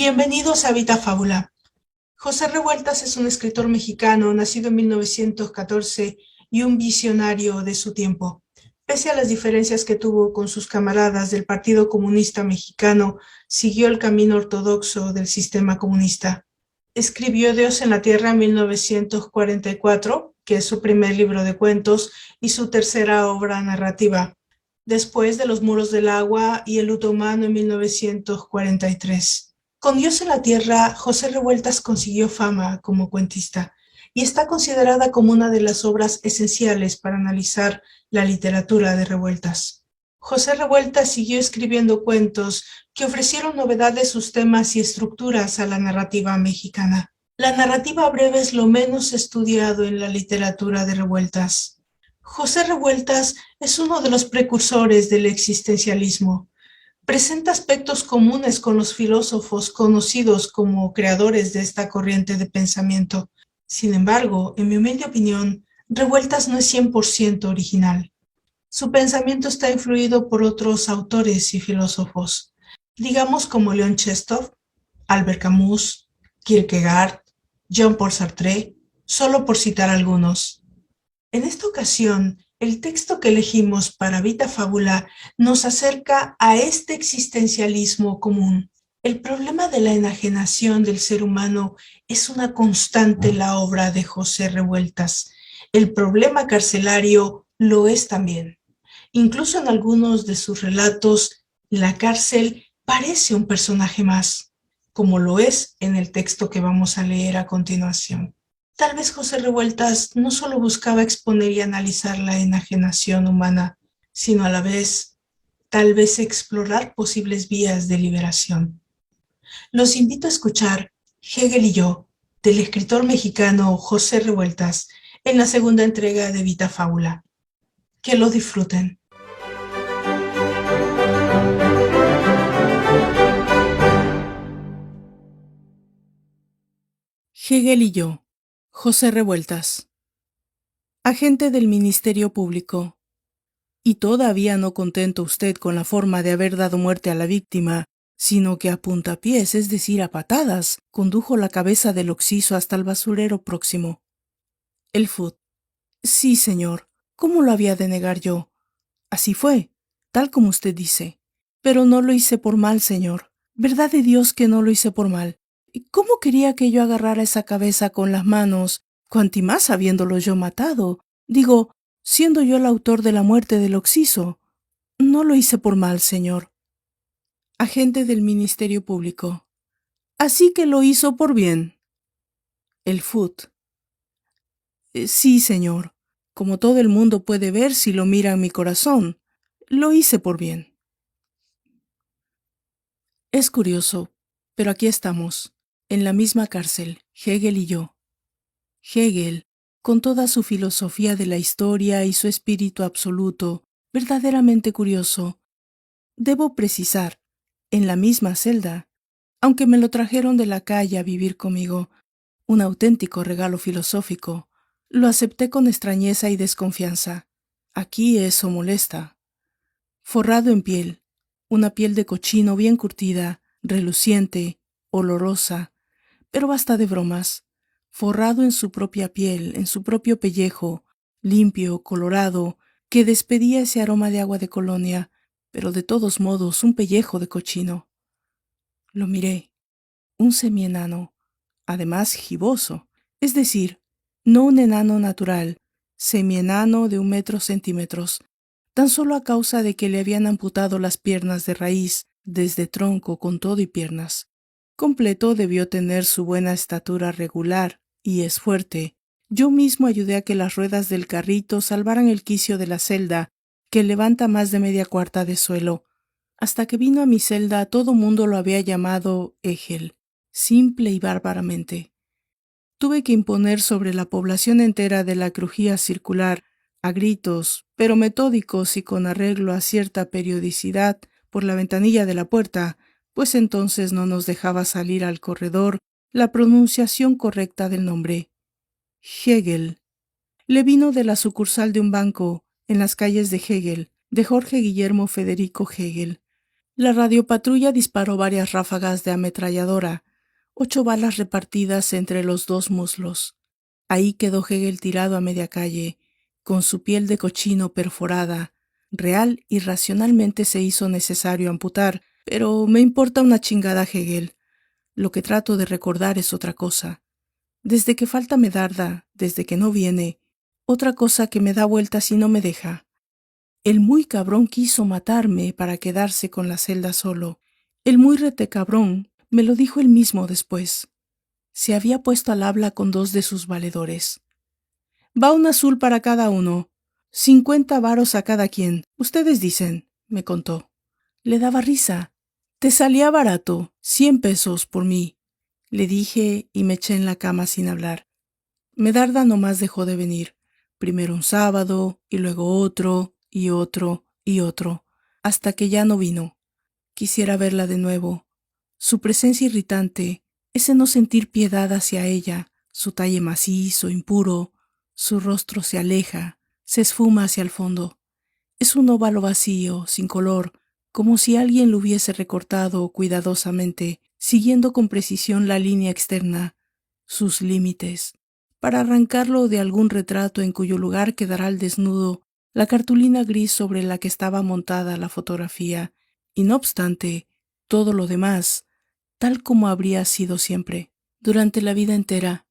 Bienvenidos a Vita Fábula. José Revueltas es un escritor mexicano nacido en 1914 y un visionario de su tiempo. Pese a las diferencias que tuvo con sus camaradas del Partido Comunista Mexicano, siguió el camino ortodoxo del sistema comunista. Escribió Dios en la Tierra en 1944, que es su primer libro de cuentos y su tercera obra narrativa, después de Los muros del agua y El luto humano en 1943. Con Dios en la Tierra, José Revueltas consiguió fama como cuentista y está considerada como una de las obras esenciales para analizar la literatura de Revueltas. José Revueltas siguió escribiendo cuentos que ofrecieron novedades sus temas y estructuras a la narrativa mexicana. La narrativa breve es lo menos estudiado en la literatura de Revueltas. José Revueltas es uno de los precursores del existencialismo. Presenta aspectos comunes con los filósofos conocidos como creadores de esta corriente de pensamiento. Sin embargo, en mi humilde opinión, Revueltas no es 100% original. Su pensamiento está influido por otros autores y filósofos, digamos como León Chestov, Albert Camus, Kierkegaard, Jean-Paul Sartre, solo por citar algunos. En esta ocasión, el texto que elegimos para Vita Fábula nos acerca a este existencialismo común. El problema de la enajenación del ser humano es una constante en la obra de José Revueltas. El problema carcelario lo es también. Incluso en algunos de sus relatos, la cárcel parece un personaje más, como lo es en el texto que vamos a leer a continuación. Tal vez José Revueltas no solo buscaba exponer y analizar la enajenación humana, sino a la vez, tal vez explorar posibles vías de liberación. Los invito a escuchar Hegel y yo, del escritor mexicano José Revueltas, en la segunda entrega de Vita Fábula. Que lo disfruten. Hegel y yo, José Revueltas. Agente del Ministerio Público. Y todavía no contento usted con la forma de haber dado muerte a la víctima, sino que a puntapiés, es decir, a patadas, condujo la cabeza del occiso hasta el basurero próximo. El Fut. Sí, señor. ¿Cómo lo había de negar yo? Así fue, tal como usted dice. Pero no lo hice por mal, señor. Verdad de Dios que no lo hice por mal. ¿Cómo quería que yo agarrara esa cabeza con las manos, cuanti más habiéndolo yo matado? Digo, siendo yo el autor de la muerte del occiso. No lo hice por mal, señor. Agente del Ministerio Público. Así que lo hizo por bien. El Fut. Sí, señor. Como todo el mundo puede ver si lo mira en mi corazón. Lo hice por bien. Es curioso, pero aquí estamos, en la misma cárcel, Hegel y yo. Hegel, con toda su filosofía de la historia y su espíritu absoluto, verdaderamente curioso. Debo precisar, en la misma celda, aunque me lo trajeron de la calle a vivir conmigo, un auténtico regalo filosófico, lo acepté con extrañeza y desconfianza. Aquí eso molesta. Forrado en piel, una piel de cochino bien curtida, reluciente, olorosa, pero basta de bromas. Forrado en su propia piel, en su propio pellejo, limpio, colorado, que despedía ese aroma de agua de colonia, pero de todos modos un pellejo de cochino. Lo miré, un semienano, además giboso, es decir, no un enano natural, semienano de 1 metro centímetros, tan solo a causa de que le habían amputado las piernas de raíz, desde tronco con todo y piernas. Completo debió tener su buena estatura regular, y es fuerte. Yo mismo ayudé a que las ruedas del carrito salvaran el quicio de la celda, que levanta más de media cuarta de suelo. Hasta que vino a mi celda todo mundo lo había llamado Hegel, simple y bárbaramente. Tuve que imponer sobre la población entera de la crujía circular, a gritos, pero metódicos y con arreglo a cierta periodicidad, por la ventanilla de la puerta, pues entonces no nos dejaba salir al corredor la pronunciación correcta del nombre. Hegel. Le vino de la sucursal de un banco, en las calles de Hegel, de Jorge Guillermo Federico Hegel. La radiopatrulla disparó varias ráfagas de ametralladora, 8 balas repartidas entre los 2 muslos. Ahí quedó Hegel tirado a media calle, con su piel de cochino perforada. Real y racionalmente se hizo necesario amputar, pero me importa una chingada, Hegel. Lo que trato de recordar es otra cosa. Desde que falta Medarda, desde que no viene, otra cosa que me da vueltas y no me deja. El muy cabrón quiso matarme para quedarse con la celda solo. El muy retecabrón me lo dijo él mismo después. Se había puesto al habla con 2 de sus valedores. Va un azul para cada uno. 50 varos a cada quien. Ustedes dicen, me contó. Le daba risa. Te salía barato, 100 pesos por mí. Le dije y me eché en la cama sin hablar. Medarda nomás dejó de venir. Primero un sábado, y luego otro, y otro, y otro, hasta que ya no vino. Quisiera verla de nuevo. Su presencia irritante, ese no sentir piedad hacia ella, su talle macizo, impuro, su rostro se aleja, se esfuma hacia el fondo. Es un óvalo vacío, sin color, como si alguien lo hubiese recortado cuidadosamente, siguiendo con precisión la línea externa, sus límites, para arrancarlo de algún retrato en cuyo lugar quedará al desnudo la cartulina gris sobre la que estaba montada la fotografía, y no obstante, todo lo demás, tal como habría sido siempre, durante la vida entera,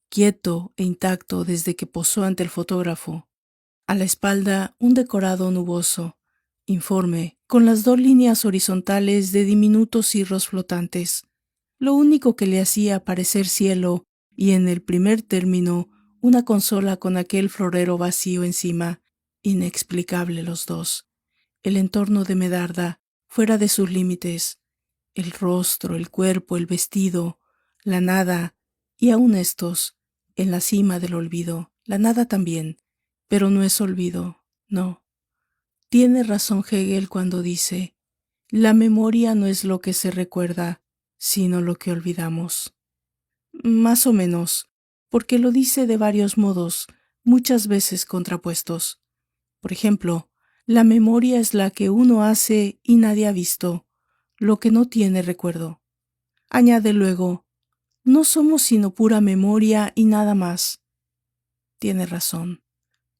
quieto e intacto desde que posó ante el fotógrafo. A la espalda un decorado nuboso, informe, con las 2 líneas horizontales de diminutos cirros flotantes, lo único que le hacía parecer cielo, y en el primer término una consola con aquel florero vacío encima, inexplicable los 2. El entorno de Medarda, fuera de sus límites, el rostro, el cuerpo, el vestido, la nada, y aun estos, en la cima del olvido, la nada también, pero no es olvido, no. Tiene razón Hegel cuando dice, la memoria no es lo que se recuerda, sino lo que olvidamos. Más o menos, porque lo dice de varios modos, muchas veces contrapuestos. Por ejemplo, la memoria es la que uno hace y nadie ha visto, lo que no tiene recuerdo. Añade luego, no somos sino pura memoria y nada más. Tiene razón.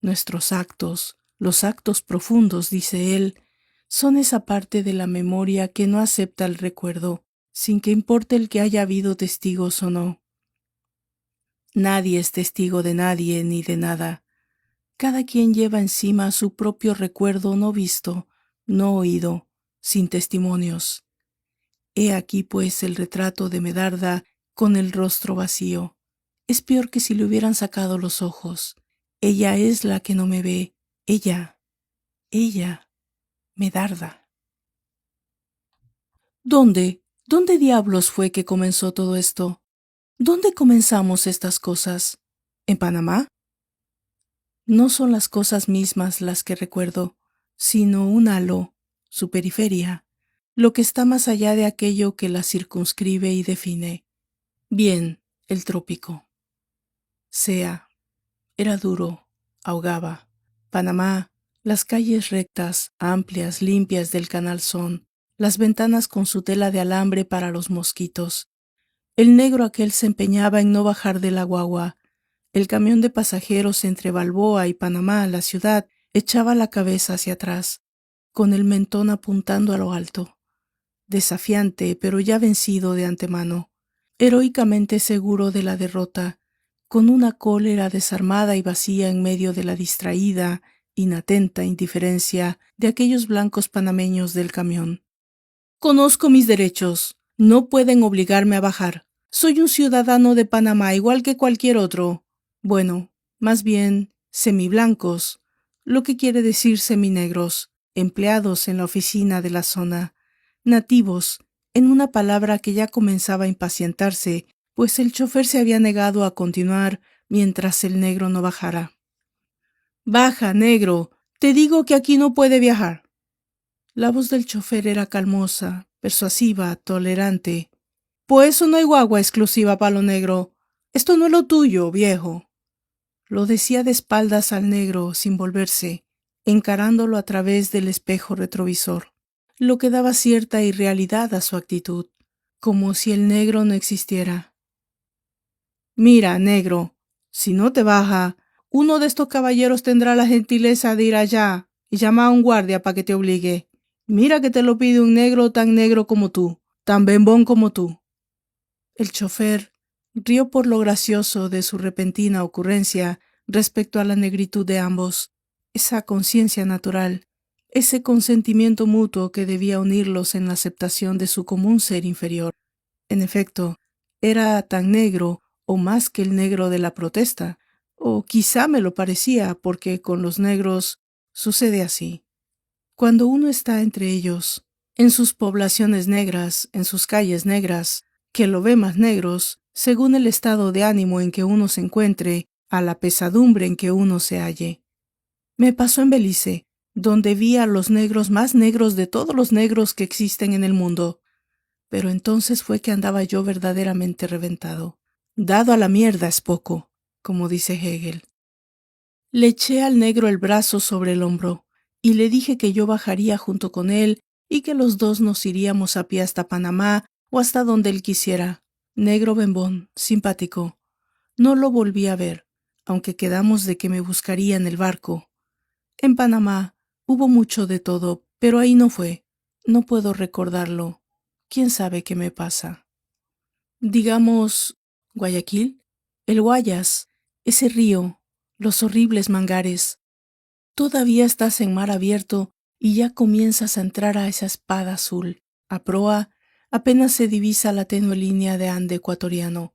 Nuestros actos, los actos profundos, dice él, son esa parte de la memoria que no acepta el recuerdo, sin que importe el que haya habido testigos o no. Nadie es testigo de nadie ni de nada. Cada quien lleva encima su propio recuerdo no visto, no oído, sin testimonios. He aquí pues el retrato de Medarda con el rostro vacío. Es peor que si le hubieran sacado los ojos. Ella es la que no me ve. Ella, Medarda. ¿Dónde? ¿Dónde diablos fue que comenzó todo esto? ¿Dónde comenzamos estas cosas? ¿En Panamá? No son las cosas mismas las que recuerdo, sino un halo, su periferia, lo que está más allá de aquello que la circunscribe y define. Bien, el trópico. Sea, era duro, ahogaba. Panamá, las calles rectas, amplias, limpias del canal son, las ventanas con su tela de alambre para los mosquitos. El negro aquel se empeñaba en no bajar de la guagua. El camión de pasajeros entre Balboa y Panamá, la ciudad, echaba la cabeza hacia atrás, con el mentón apuntando a lo alto. Desafiante, pero ya vencido de antemano, heroicamente seguro de la derrota, con una cólera desarmada y vacía en medio de la distraída, inatenta indiferencia de aquellos blancos panameños del camión. Conozco mis derechos. No pueden obligarme a bajar. Soy un ciudadano de Panamá igual que cualquier otro. Bueno, más bien semiblancos, lo que quiere decir seminegros, empleados en la oficina de la zona, nativos, en una palabra que ya comenzaba a impacientarse, pues el chofer se había negado a continuar mientras el negro no bajara. Baja, negro, te digo que aquí no puede viajar. La voz del chofer era calmosa, persuasiva, tolerante. Por eso no hay guagua exclusiva para lo negro. Esto no es lo tuyo, viejo. Lo decía de espaldas al negro, sin volverse, encarándolo a través del espejo retrovisor. lo que daba cierta irrealidad a su actitud, como si el negro no existiera. Mira, negro, si no te baja, uno de estos caballeros tendrá la gentileza de ir allá y llamar a un guardia para que te obligue. Mira que te lo pide un negro tan negro como tú, tan bembón como tú. El chofer rió por lo gracioso de su repentina ocurrencia respecto a la negritud de ambos, esa conciencia natural, ese consentimiento mutuo que debía unirlos en la aceptación de su común ser inferior. En efecto, era tan negro o más que el negro de la protesta, o quizá me lo parecía porque con los negros sucede así. Cuando uno está entre ellos, en sus poblaciones negras, en sus calles negras, que lo ve más negros, según el estado de ánimo en que uno se encuentre, a la pesadumbre en que uno se halle. Me pasó en Belice, donde vi a los negros más negros de todos los negros que existen en el mundo. Pero entonces fue que andaba yo verdaderamente reventado. Dado a la mierda es poco, como dice Hegel. Le eché al negro el brazo sobre el hombro y le dije que yo bajaría junto con él y que los dos nos iríamos a pie hasta Panamá o hasta donde él quisiera. Negro bembón, simpático. No lo volví a ver, aunque quedamos de que me buscaría en el barco. En Panamá hubo mucho de todo, pero ahí no fue. No puedo recordarlo. ¿Quién sabe qué me pasa? Digamos, Guayaquil, el Guayas, ese río, los horribles mangares. Todavía estás en mar abierto y ya comienzas a entrar a esa espada azul. A proa apenas se divisa la tenue línea de ande ecuatoriano.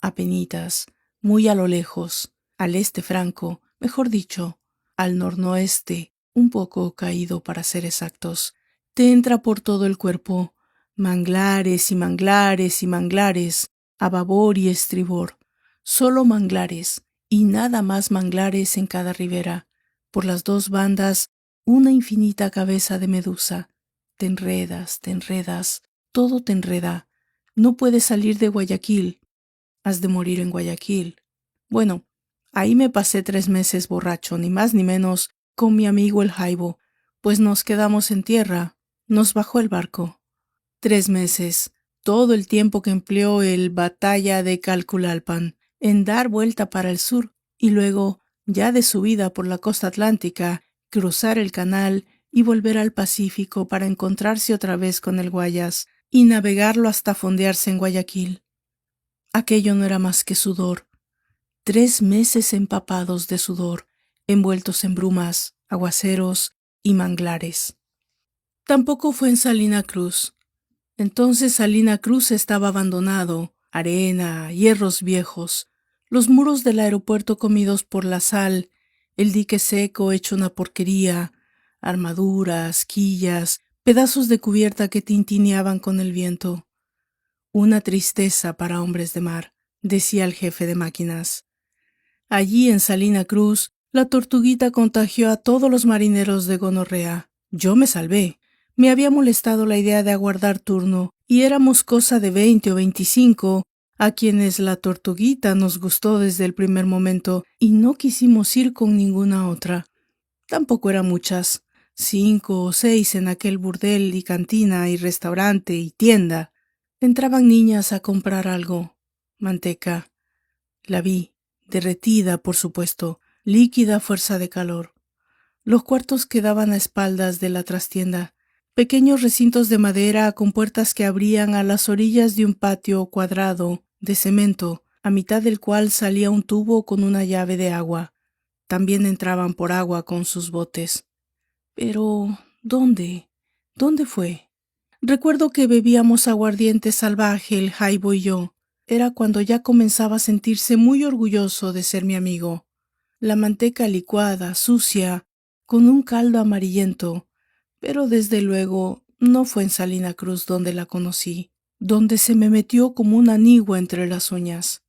Apenitas, muy a lo lejos, al este franco, mejor dicho, al noroeste, un poco caído para ser exactos, te entra por todo el cuerpo, manglares y manglares y manglares, a babor y estribor, solo manglares, y nada más manglares en cada ribera, por las dos bandas una infinita cabeza de medusa. Te enredas, todo te enreda. No puedes salir de Guayaquil. Has de morir en Guayaquil. Bueno, ahí me pasé 3 meses borracho, ni más ni menos, con mi amigo el Jaibo, pues nos quedamos en tierra, nos bajó el barco. 3 meses, todo el tiempo que empleó el Batalla de Calculalpan en dar vuelta para el sur y luego, ya de subida por la costa atlántica, cruzar el canal y volver al Pacífico para encontrarse otra vez con el Guayas y navegarlo hasta fondearse en Guayaquil. Aquello no era más que sudor. 3 meses empapados de sudor, envueltos en brumas, aguaceros y manglares. Tampoco fue en Salina Cruz. Entonces Salina Cruz estaba abandonado, arena, hierros viejos, los muros del aeropuerto comidos por la sal, el dique seco hecho una porquería, armaduras, quillas, pedazos de cubierta que tintineaban con el viento. Una tristeza para hombres de mar, decía el jefe de máquinas. Allí en Salina Cruz, la tortuguita contagió a todos los marineros de gonorrea. Yo me salvé. Me había molestado la idea de aguardar turno, y éramos cosa de 20 o 25, a quienes la tortuguita nos gustó desde el primer momento, y no quisimos ir con ninguna otra. Tampoco eran muchas, 5 o 6 en aquel burdel y cantina y restaurante y tienda. Entraban niñas a comprar algo. Manteca. La vi, derretida, por supuesto, líquida a fuerza de calor. Los cuartos quedaban a espaldas de la trastienda, pequeños recintos de madera con puertas que abrían a las orillas de un patio cuadrado de cemento, a mitad del cual salía un tubo con una llave de agua. También entraban por agua con sus botes. Pero, ¿dónde? ¿Dónde fue? Recuerdo que bebíamos aguardiente salvaje el Jaibo y yo. Era cuando ya comenzaba a sentirse muy orgulloso de ser mi amigo. La manteca licuada, sucia, con un caldo amarillento, pero desde luego no fue en Salina Cruz donde la conocí, donde se me metió como una nigua entre las uñas.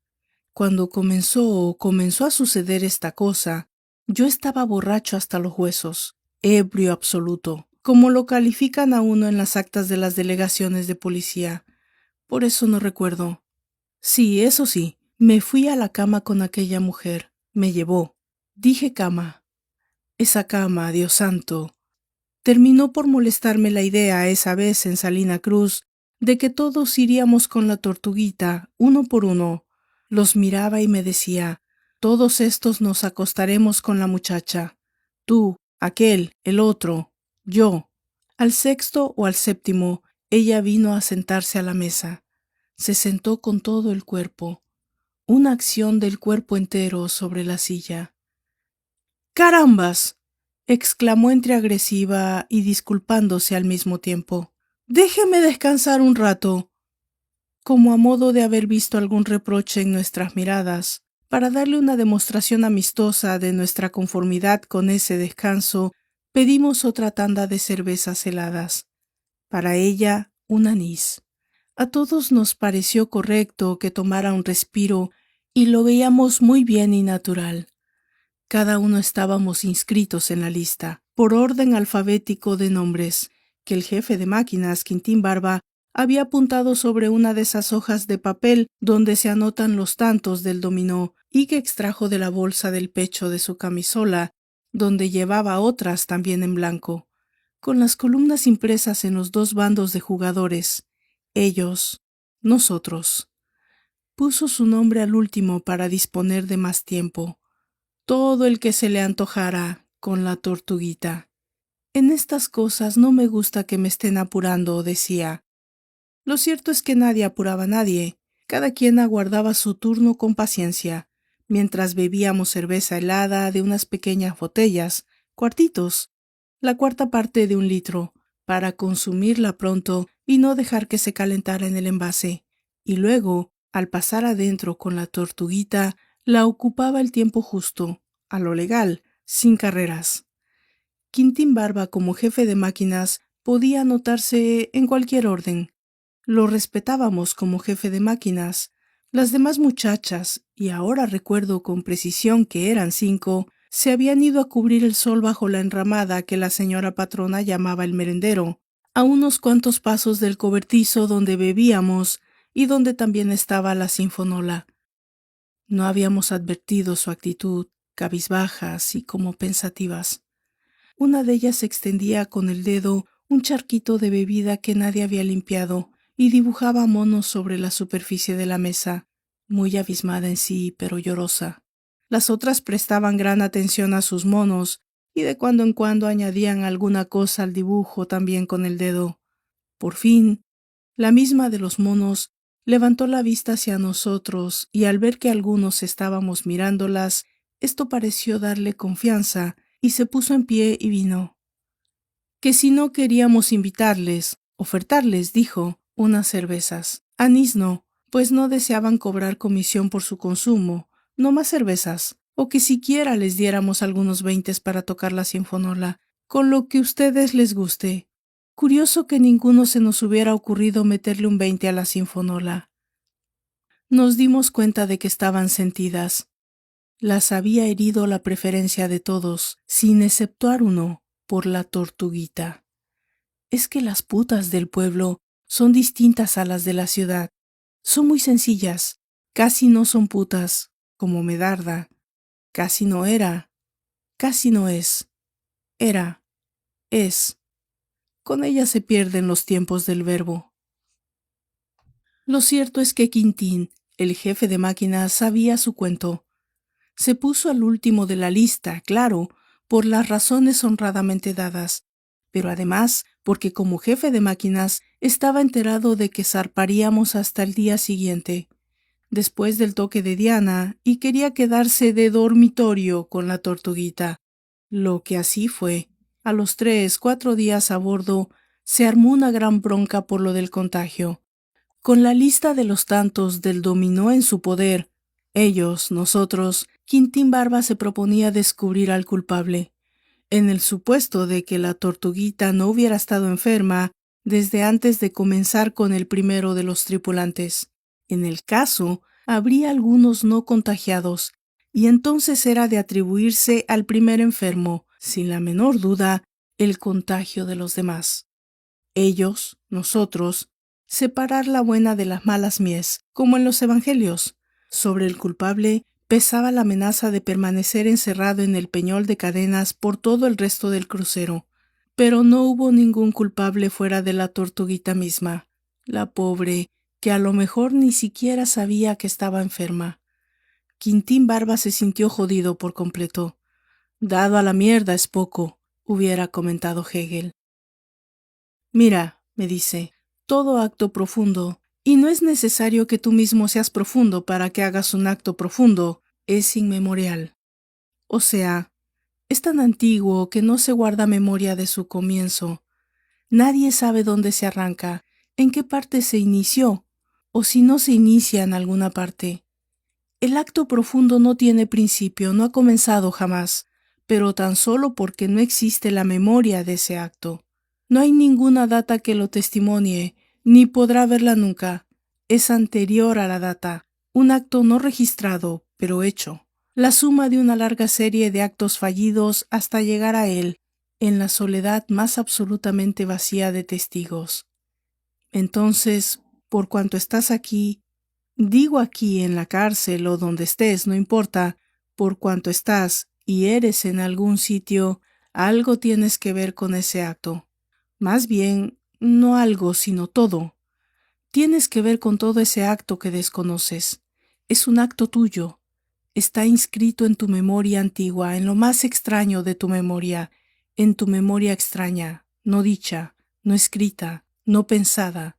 Cuando comenzó a suceder esta cosa, yo estaba borracho hasta los huesos, ebrio absoluto, como lo califican a uno en las actas de las delegaciones de policía. Por eso no recuerdo. Sí, eso sí, me fui a la cama con aquella mujer. Me llevó. Dije cama. Esa cama, Dios santo. Terminó por molestarme la idea esa vez en Salina Cruz de que todos iríamos con la tortuguita, uno por uno. Los miraba y me decía, todos estos nos acostaremos con la muchacha. Tú, aquel, el otro, yo. Al sexto o al séptimo, ella vino a sentarse a la mesa. Se sentó con todo el cuerpo, una acción del cuerpo entero sobre la silla. ¡Carambas!, exclamó entre agresiva y disculpándose al mismo tiempo. Déjeme descansar un rato. Como a modo de haber visto algún reproche en nuestras miradas, para darle una demostración amistosa de nuestra conformidad con ese descanso, pedimos otra tanda de cervezas heladas. Para ella, un anís. A todos nos pareció correcto que tomara un respiro y lo veíamos muy bien y natural. Cada uno estábamos inscritos en la lista, por orden alfabético de nombres, que el jefe de máquinas, Quintín Barba, había apuntado sobre una de esas hojas de papel donde se anotan los tantos del dominó y que extrajo de la bolsa del pecho de su camisola, donde llevaba otras también en blanco, con las columnas impresas en los dos bandos de jugadores, ellos, nosotros. Puso su nombre al último para disponer de más tiempo. Todo el que se le antojara con la tortuguita. En estas cosas no me gusta que me estén apurando, decía. Lo cierto es que nadie apuraba a nadie. Cada quien aguardaba su turno con paciencia, mientras bebíamos cerveza helada de unas pequeñas botellas, cuartitos, la cuarta parte de 1 litro, para consumirla pronto y no dejar que se calentara en el envase. Y luego, al pasar adentro con la tortuguita, la ocupaba el tiempo justo, a lo legal, sin carreras. Quintín Barba, como jefe de máquinas, podía anotarse en cualquier orden. Lo respetábamos como jefe de máquinas. Las demás muchachas, y ahora recuerdo con precisión que eran 5, se habían ido a cubrir el sol bajo la enramada que la señora patrona llamaba el merendero, a unos cuantos pasos del cobertizo donde bebíamos y donde también estaba la sinfonola. No habíamos advertido su actitud, cabizbajas y como pensativas. Una de ellas extendía con el dedo un charquito de bebida que nadie había limpiado y dibujaba monos sobre la superficie de la mesa, muy abismada en sí, pero llorosa. Las otras prestaban gran atención a sus monos y de cuando en cuando añadían alguna cosa al dibujo también con el dedo. Por fin, la misma de los monos levantó la vista hacia nosotros y al ver que algunos estábamos mirándolas, esto pareció darle confianza y se puso en pie y vino. Que si no queríamos invitarles, ofertarles, dijo, unas cervezas. Anís no, pues no deseaban cobrar comisión por su consumo, no más cervezas, o que siquiera les diéramos algunos 20 para tocar la sinfonola, con lo que ustedes les guste. Curioso que ninguno se nos hubiera ocurrido meterle un 20 a la sinfonola. Nos dimos cuenta de que estaban sentidas. Las había herido la preferencia de todos, sin exceptuar uno, por la tortuguita. Es que las putas del pueblo son distintas a las de la ciudad. Son muy sencillas, casi no son putas, como Medarda. Casi no era, casi no es. Era, es. Con ella se pierden los tiempos del verbo. Lo cierto es que Quintín, el jefe de máquinas, sabía su cuento. Se puso al último de la lista, claro, por las razones honradamente dadas, pero además porque como jefe de máquinas estaba enterado de que zarparíamos hasta el día siguiente, después del toque de Diana, y quería quedarse de dormitorio con la tortuguita. Lo que así fue. A los 3, 4 días a bordo se armó una gran bronca por lo del contagio. Con la lista de los tantos del dominó en su poder, ellos, nosotros, Quintín Barba se proponía descubrir al culpable. En el supuesto de que la tortuguita no hubiera estado enferma desde antes de comenzar con el primero de los tripulantes. En el caso, habría algunos no contagiados, y entonces era de atribuirse al primer enfermo, sin la menor duda, el contagio de los demás. Ellos, nosotros, separar la buena de las malas mies, como en los evangelios. Sobre el culpable pesaba la amenaza de permanecer encerrado en el peñol de cadenas por todo el resto del crucero. Pero no hubo ningún culpable fuera de la tortuguita misma, la pobre, que a lo mejor ni siquiera sabía que estaba enferma. Quintín Barba se sintió jodido por completo. Dado a la mierda es poco, hubiera comentado Hegel. Mira, me dice, todo acto profundo, y no es necesario que tú mismo seas profundo para que hagas un acto profundo, es inmemorial. O sea, es tan antiguo que no se guarda memoria de su comienzo. Nadie sabe dónde se arranca, en qué parte se inició, o si no se inicia en alguna parte. El acto profundo no tiene principio, no ha comenzado jamás, pero tan solo porque no existe la memoria de ese acto. No hay ninguna data que lo testimonie, ni podrá verla nunca. Es anterior a la data, un acto no registrado, pero hecho. La suma de una larga serie de actos fallidos hasta llegar a él, en la soledad más absolutamente vacía de testigos. Entonces, por cuanto estás aquí, digo aquí en la cárcel o donde estés, no importa, por cuanto estás y eres en algún sitio, algo tienes que ver con ese acto. Más bien, no algo, sino todo. Tienes que ver con todo ese acto que desconoces. Es un acto tuyo. Está inscrito en tu memoria antigua, en lo más extraño de tu memoria, en tu memoria extraña, no dicha, no escrita, no pensada,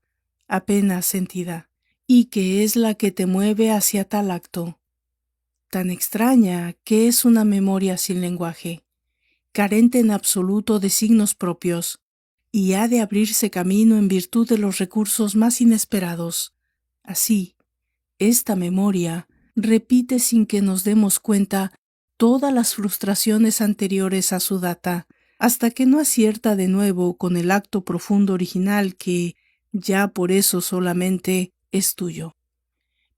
apenas sentida, y que es la que te mueve hacia tal acto. Tan extraña que es una memoria sin lenguaje, carente en absoluto de signos propios, y ha de abrirse camino en virtud de los recursos más inesperados. Así, esta memoria repite sin que nos demos cuenta todas las frustraciones anteriores a su data, hasta que no acierta de nuevo con el acto profundo original que, ya por eso solamente, es tuyo.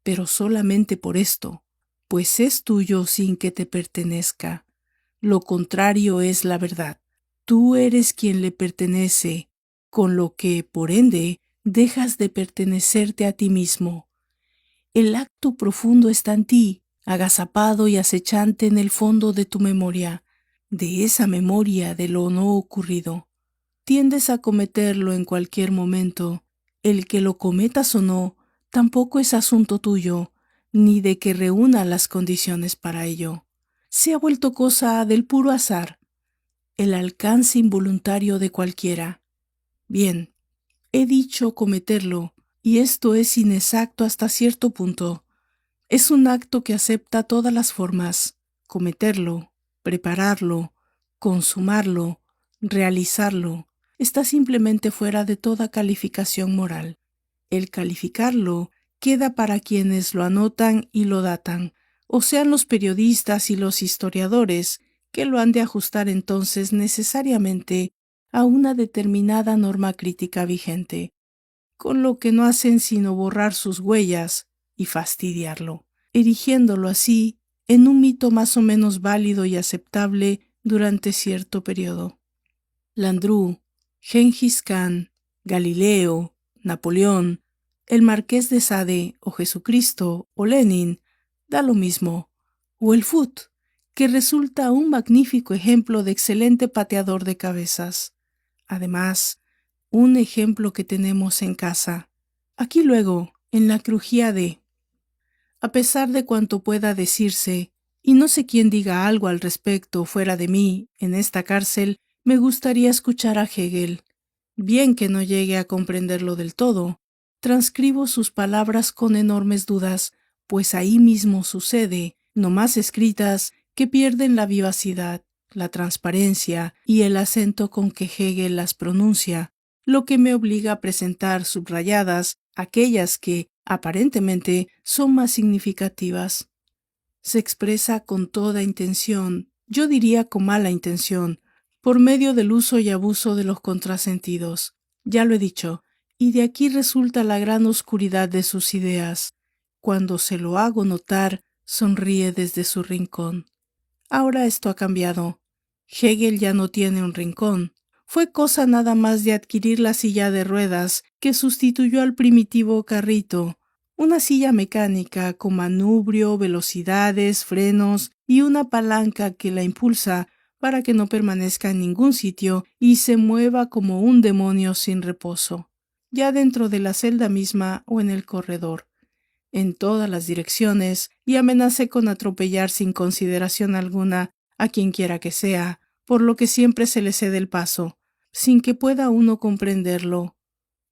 Pero solamente por esto, pues es tuyo sin que te pertenezca. Lo contrario es la verdad. Tú eres quien le pertenece, con lo que, por ende, dejas de pertenecerte a ti mismo. El acto profundo está en ti, agazapado y acechante en el fondo de tu memoria, de esa memoria de lo no ocurrido. Tiendes a cometerlo en cualquier momento. El que lo cometas o no, tampoco es asunto tuyo, ni de que reúna las condiciones para ello. Se ha vuelto cosa del puro azar, el alcance involuntario de cualquiera. Bien, he dicho cometerlo, y esto es inexacto hasta cierto punto. Es un acto que acepta todas las formas: cometerlo, prepararlo, consumarlo, realizarlo. Está simplemente fuera de toda calificación moral. El calificarlo queda para quienes lo anotan y lo datan, o sean los periodistas y los historiadores, que lo han de ajustar entonces necesariamente a una determinada norma crítica vigente, con lo que no hacen sino borrar sus huellas y fastidiarlo, erigiéndolo así en un mito más o menos válido y aceptable durante cierto periodo. Landru, Gengis Khan, Galileo, Napoleón, el Marqués de Sade o Jesucristo o Lenin, da lo mismo, o el Foot, que resulta un magnífico ejemplo de excelente pateador de cabezas. Además, un ejemplo que tenemos en casa. Aquí luego, en la crujía de... A pesar de cuanto pueda decirse, y no sé quién diga algo al respecto fuera de mí, en esta cárcel, me gustaría escuchar a Hegel. Bien que no llegue a comprenderlo del todo, transcribo sus palabras con enormes dudas, pues ahí mismo sucede, no más escritas, que pierden la vivacidad, la transparencia y el acento con que Hegel las pronuncia, lo que me obliga a presentar subrayadas aquellas que, aparentemente, son más significativas. Se expresa con toda intención, yo diría con mala intención, por medio del uso y abuso de los contrasentidos. Ya lo he dicho, y de aquí resulta la gran oscuridad de sus ideas. Cuando se lo hago notar, sonríe desde su rincón. Ahora esto ha cambiado. Hegel ya no tiene un rincón. Fue cosa nada más de adquirir la silla de ruedas que sustituyó al primitivo carrito, una silla mecánica con manubrio, velocidades, frenos y una palanca que la impulsa para que no permanezca en ningún sitio y se mueva como un demonio sin reposo, ya dentro de la celda misma o en el corredor, en todas las direcciones, y amenace con atropellar sin consideración alguna a quien quiera que sea, por lo que siempre se le cede el paso, sin que pueda uno comprenderlo,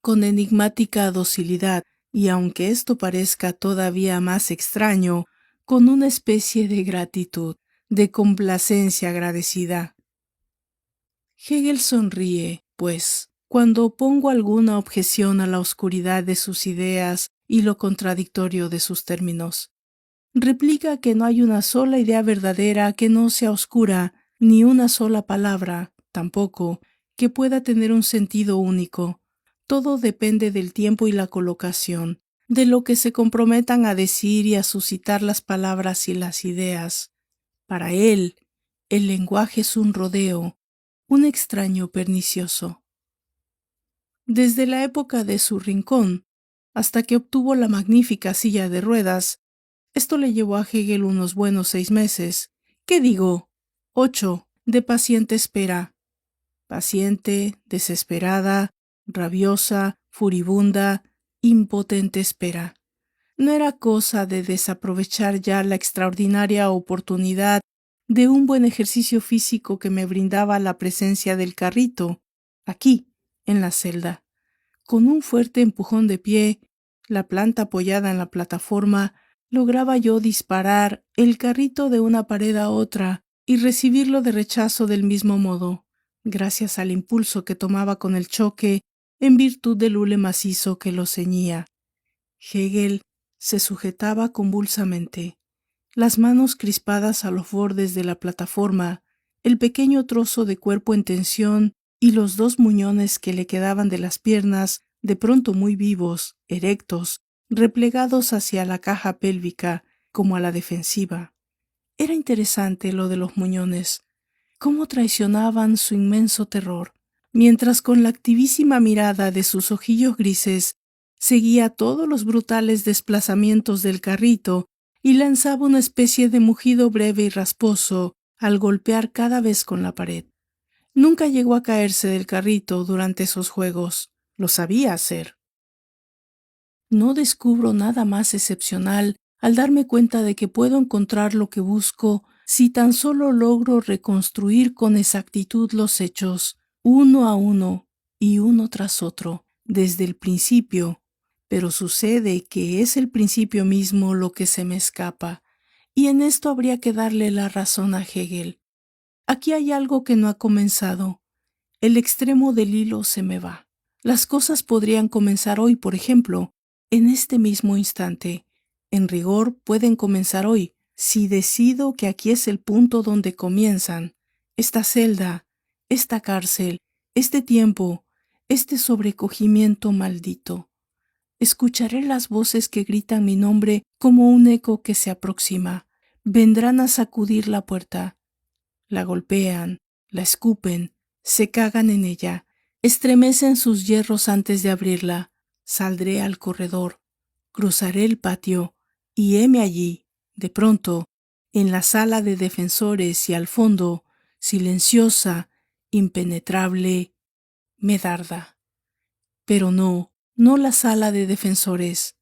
con enigmática docilidad, y aunque esto parezca todavía más extraño, con una especie de gratitud, de complacencia agradecida. Hegel sonríe, pues, cuando pongo alguna objeción a la oscuridad de sus ideas y lo contradictorio de sus términos. Replica que no hay una sola idea verdadera que no sea oscura, ni una sola palabra, tampoco, que pueda tener un sentido único. Todo depende del tiempo y la colocación, de lo que se comprometan a decir y a suscitar las palabras y las ideas. Para él, el lenguaje es un rodeo, un extraño pernicioso. Desde la época de su rincón, hasta que obtuvo la magnífica silla de ruedas, esto le llevó a Hegel unos buenos 6 meses, ¿qué digo? 8, de paciente espera. Paciente, desesperada, rabiosa, furibunda, impotente espera. No era cosa de desaprovechar ya la extraordinaria oportunidad de un buen ejercicio físico que me brindaba la presencia del carrito, aquí, en la celda. Con un fuerte empujón de pie, la planta apoyada en la plataforma, lograba yo disparar el carrito de una pared a otra y recibirlo de rechazo del mismo modo, gracias al impulso que tomaba con el choque en virtud del hule macizo que lo ceñía. Hegel se sujetaba convulsamente, las manos crispadas a los bordes de la plataforma, el pequeño trozo de cuerpo en tensión y los 2 muñones que le quedaban de las piernas, de pronto muy vivos, erectos, replegados hacia la caja pélvica, como a la defensiva. Era interesante lo de los muñones, cómo traicionaban su inmenso terror, mientras con la activísima mirada de sus ojillos grises seguía todos los brutales desplazamientos del carrito y lanzaba una especie de mugido breve y rasposo al golpear cada vez con la pared. Nunca llegó a caerse del carrito durante esos juegos. Lo sabía hacer. No descubro nada más excepcional al darme cuenta de que puedo encontrar lo que busco si tan solo logro reconstruir con exactitud los hechos, uno a uno y uno tras otro, desde el principio. Pero sucede que es el principio mismo lo que se me escapa, y en esto habría que darle la razón a Hegel. Aquí hay algo que no ha comenzado. El extremo del hilo se me va. Las cosas podrían comenzar hoy, por ejemplo, en este mismo instante. En rigor pueden comenzar hoy, si decido que aquí es el punto donde comienzan. Esta celda, esta cárcel, este tiempo, este sobrecogimiento maldito. Escucharé las voces que gritan mi nombre como un eco que se aproxima. Vendrán a sacudir la puerta. La golpean, la escupen, se cagan en ella, estremecen sus hierros antes de abrirla. Saldré al corredor, cruzaré el patio y heme allí, de pronto, en la sala de defensores y al fondo, silenciosa, impenetrable, Medarda. Pero no, no la sala de defensores.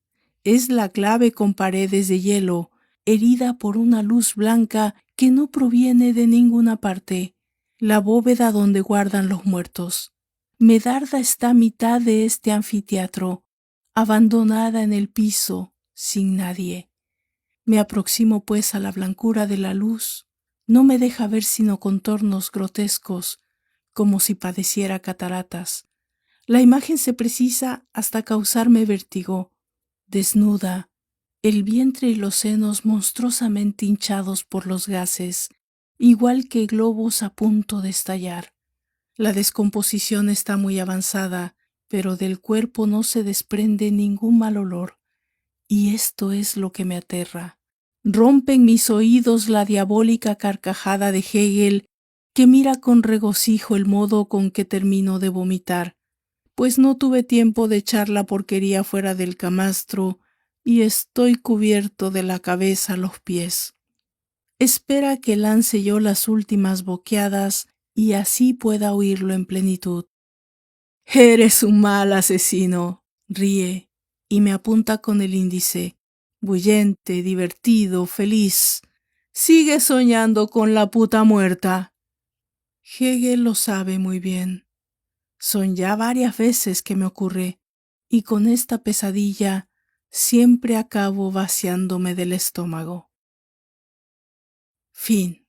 Es la clave con paredes de hielo, herida por una luz blanca que no proviene de ninguna parte, la bóveda donde guardan los muertos. Medarda está a mitad de este anfiteatro, abandonada en el piso, sin nadie. Me aproximo pues a la blancura de la luz. No me deja ver sino contornos grotescos, como si padeciera cataratas. La imagen se precisa hasta causarme vértigo. Desnuda, el vientre y los senos monstruosamente hinchados por los gases, igual que globos a punto de estallar. La descomposición está muy avanzada, pero del cuerpo no se desprende ningún mal olor. Y esto es lo que me aterra. Rompe en mis oídos la diabólica carcajada de Hegel, que mira con regocijo el modo con que termino de vomitar, pues no tuve tiempo de echar la porquería fuera del camastro y estoy cubierto de la cabeza a los pies. Espera que lance yo las últimas boqueadas y así pueda oírlo en plenitud. Eres un mal asesino, ríe, y me apunta con el índice. Bullente, divertido, feliz. Sigue soñando con la puta muerta. Hegel lo sabe muy bien. Son ya varias veces que me ocurre, y con esta pesadilla siempre acabo vaciándome del estómago. Fin.